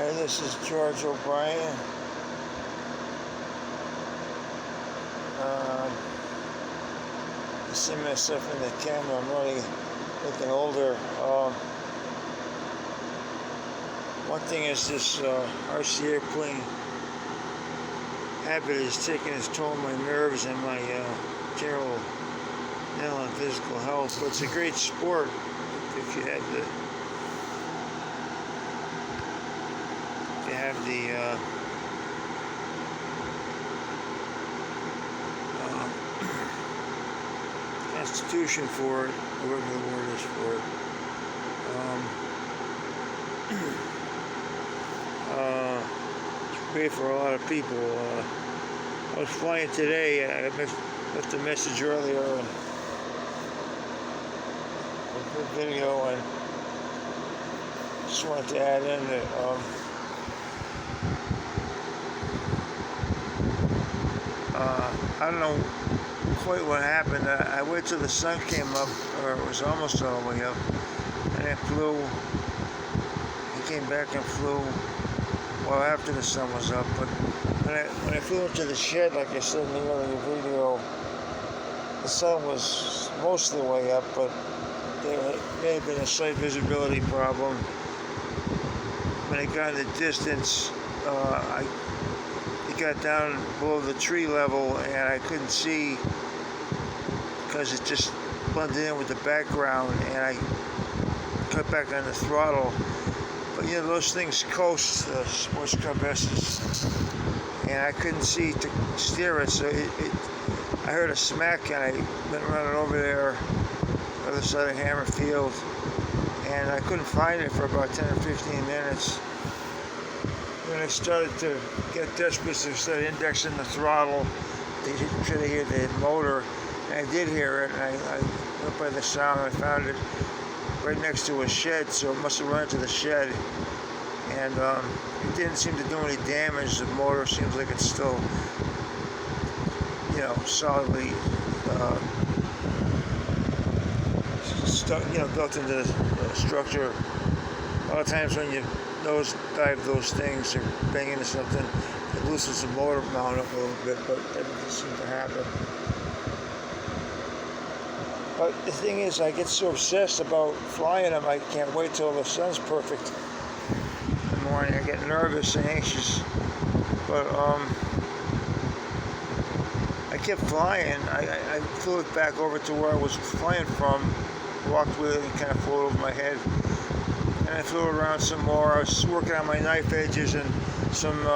Hi, this is George O'Brien. You see myself in the camera, I'm really looking older. One thing is this RC airplane habit is taking its toll on my nerves and my general mental and physical health. But it's a great sport if you have the constitution for it, whatever the word is for it. It's great for a lot of people. I was flying today. I left a message earlier and a good video, and just wanted to add in that I don't know quite what happened. I waited till the sun came up, or it was almost all the way up, and it flew. He came back and flew well after the sun was up. But when I flew into the shed, like I said in the earlier video, the sun was mostly way up, but there may have been a slight visibility problem. When I got in the distance, it got down below the tree level, and I couldn't see because it just blended in with the background, and I cut back on the throttle. But you know, those things coast the sports car Vests, and I couldn't see to steer it, so I heard a smack, and I went running over there, other side of Hammer Field, and I couldn't find it for about 10 or 15 minutes. When I started to get desperate, so I started indexing the throttle to try to hear the motor, and I did hear it, and I went by the sound, and I found it right next to a shed, so it must have run into the shed, and it didn't seem to do any damage. The motor seems like it's still, solidly stuck, built into the structure. A lot of times when you nose dive those things, they're banging into something, it loosens the motor mount up a little bit, but that doesn't seem to happen. But the thing is, I get so obsessed about flying them, I can't wait till the sun's perfect in the morning. I get nervous and anxious. But I kept flying. I flew it back over to where I was flying from, walked with it and kind of flew over my head. And I flew around some more. I was working on my knife edges and some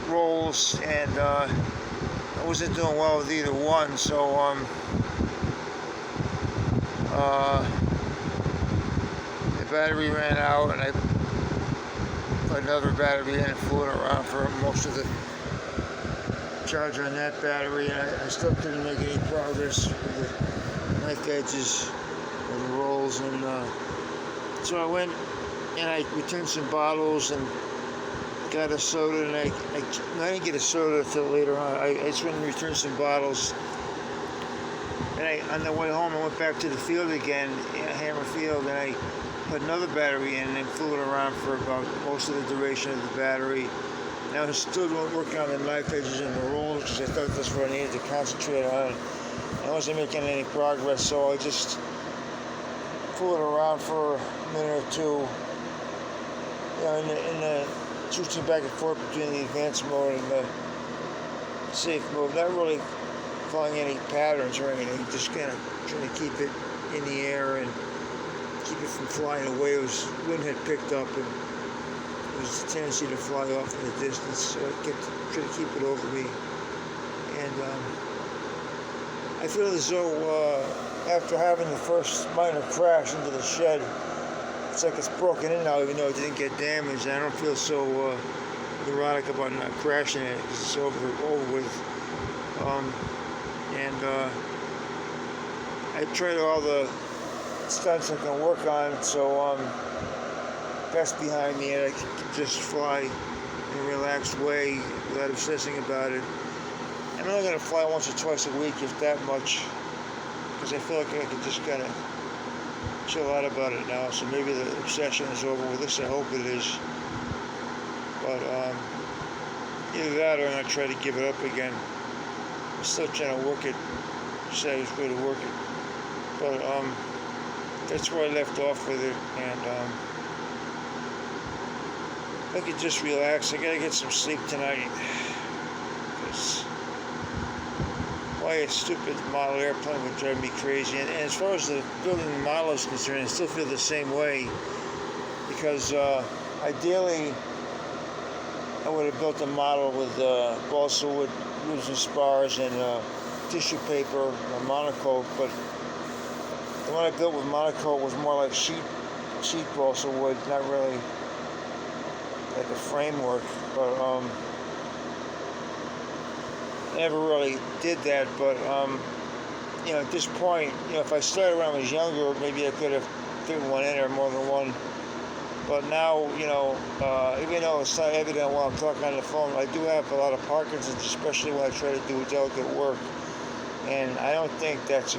rolls, and I wasn't doing well with either one, so the battery ran out, and I put another battery in and flew it around for most of the charge on that battery, and I still couldn't make any progress with the knife edges or the rolls, and so I went and I returned some bottles and got a soda, and I didn't get a soda until later on. I just went and returned some bottles, and on the way home I went back to the field again, Hammer Field, and I put another battery in and flew it around for about most of the duration of the battery. And I was still working on the knife edges and the rolls because I thought that's what I needed to concentrate on. I wasn't making any progress, so I just flew it around for a minute or two, in the switching back and forth between the advanced mode and the safe mode, not really following any patterns or anything, just kind of trying to keep it in the air and keep it from flying away. Wind had picked up, and there was a tendency to fly off in the distance, so I kept trying to keep it over me. And I feel as though after having the first minor crash into the shed, it's like it's broken in now, even though it didn't get damaged. I don't feel so neurotic about not crashing it because it's over with. I tried all the stunts I can work on, so that's behind me, and I can just fly in a relaxed way without obsessing about it. I'm only going to fly once or twice a week, if that much, because I feel like I can just kind of chill out about it now. So maybe the obsession is over with this. I hope it is. But either that or I'm gonna try to give it up again. I'm still trying to work it. Said I was going to work it, but that's where I left off with it. And I could just relax. I gotta get some sleep tonight. Because why a stupid model airplane would drive me crazy. And as far as the building the model is concerned, I still feel the same way. Because ideally, I would have built a model with balsa wood, roofs and spars, and tissue paper or monocoat. But the one I built with monocoat was more like sheet balsa wood, not really like a framework. But I never really did that. But at this point, if I started when I was younger, maybe I could have fit one in or more than one. But now, even though it's not evident while I'm talking on the phone, I do have a lot of Parkinson's, especially when I try to do delicate work. And I don't think that's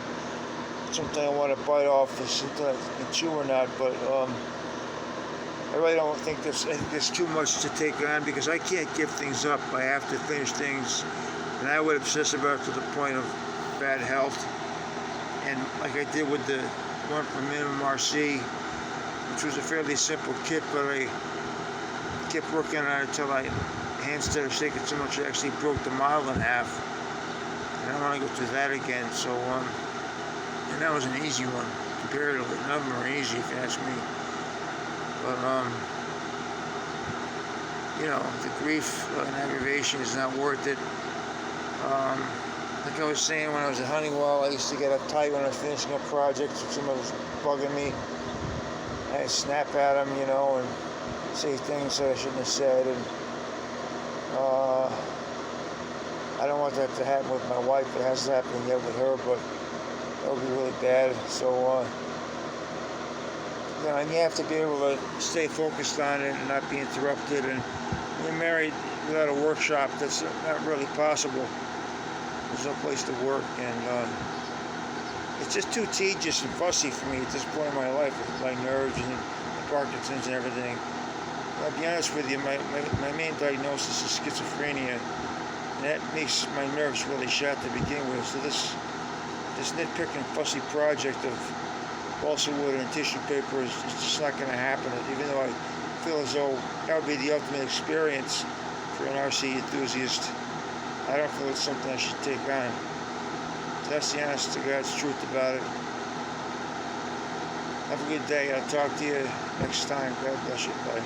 something I want to bite off, or something I can chew or not. But I really don't think I think there's too much to take on, because I can't give things up. I have to finish things, and I would obsess about it to the point of bad health. And like I did with the one from Minimum RC, which was a fairly simple kit, but I kept working on it until my hand started shaking so much I actually broke the model in half. And I don't want to go through that again. So, and that was an easy one, comparatively. None of them are easy, if you ask me. But, the grief and aggravation is not worth it. Like I was saying, when I was at Honeywell, I used to get uptight when I was finishing a project, if someone was bugging me. I snap at them, and say things that I shouldn't have said. And I don't want that to happen with my wife. It hasn't happened yet with her, but that would be really bad. So, and you have to be able to stay focused on it and not be interrupted. And when you're married without a workshop, that's not really possible. There's no place to work, and it's just too tedious and fussy for me at this point in my life, with my nerves and Parkinson's and everything. I'll be honest with you, my main diagnosis is schizophrenia, and that makes my nerves really shot to begin with. So this nitpicking, fussy project of balsa wood and tissue paper is just not going to happen, even though I feel as though that would be the ultimate experience for an RC enthusiast. I don't feel it's something I should take on. That's the honest to God's truth about it. Have a good day. I'll talk to you next time. God bless you. Bye.